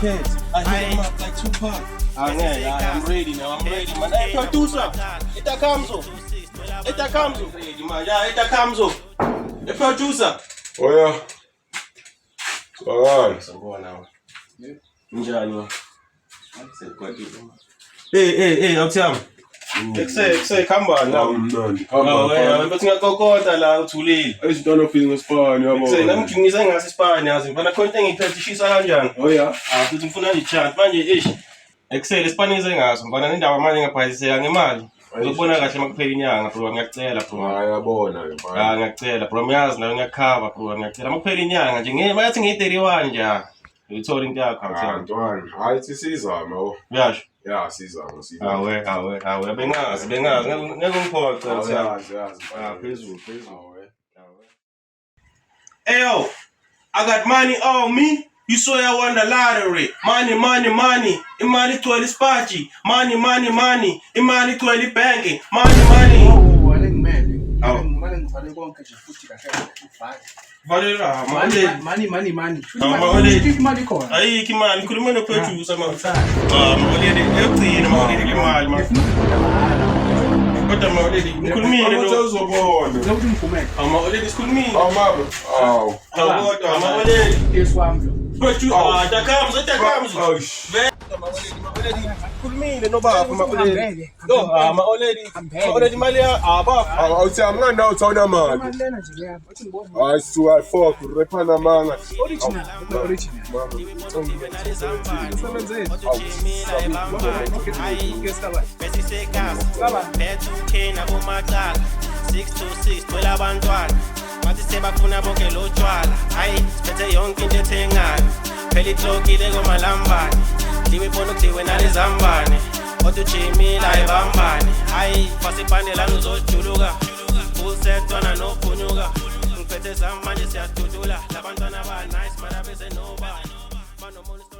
kids. I hit him up like Tupac. I'm ready now. I'm ready, man. Hey, producer. Ita Kamzo. Ready, man. Yeah, Ita Kamzo. The producer. Oh yeah. So on. So go on now. Njani. Hey, Otiam. Say, come on now. But ngakokota la uthulile. Ayisitona feeling Spanish yabo. Say namgcingisa ngasi Spanish ngifana content engiphethisisa kanjani. Oh yeah. Futhi ngifuna nje chance manje Excel Spanish engaso ngibona indaba manje ngabhayiseka ngemali. Ngizobona kahle makuphela inyanga bro ngiyacela bro. Ayabona ke manje. Ngiyacela bro miyazi nawe ngiyakhava bro ngiyacela makuphela inyanga nje bayathi ngiyi31 nje. Ngithola into yakho Ntwana. Hayi sisizama oh. Uyasho? Yeah, sizama. Awe bengazi ngeke ngiphoxe Yazi. Phezulu. Ayo, I got money on me. You saw I won the lottery. Money. Imali twelve spachi. Money. Imali 12 banking. Money. Oh, alengimele. Manje ngivale konke nje futhi kahle ufake. Valera, Money. Imali khona. Ayikho imali, ngikhuluma noproducer manje. Mawaledi, yaqina mawaledi imali manje. Kodwa mawaledi, ngikhulumile lo. Uzobona. Uzokuthi ngivumele. Mawaledi sikhulumile. Mama. Kodwa mawaledi. Yeswami. Producer, takamzo. Mawaledi. Khulumile nobaba mawaledi. Mawaledi imali ababa. Awuthi amngana uthawuna mali. Imali lena nje leyapha. Uthi ngibona. Hayi suka fuck rephana manga. Original. Usebenzeni. Bethu nabo macala 626 kwela abantwana bathi sebafuna bonke lo tshwala hayi siphethe yonke into ethengayo phela ihlokile komalambane liwe ibona ukuthiwe nalizambane kodwa ujimila ayibambane hayi fasiphandelana uzojuluka usentwana nophunyuka ngiphethe zami manje siyadudula labantwana ba nice mara bese nobani manomuntu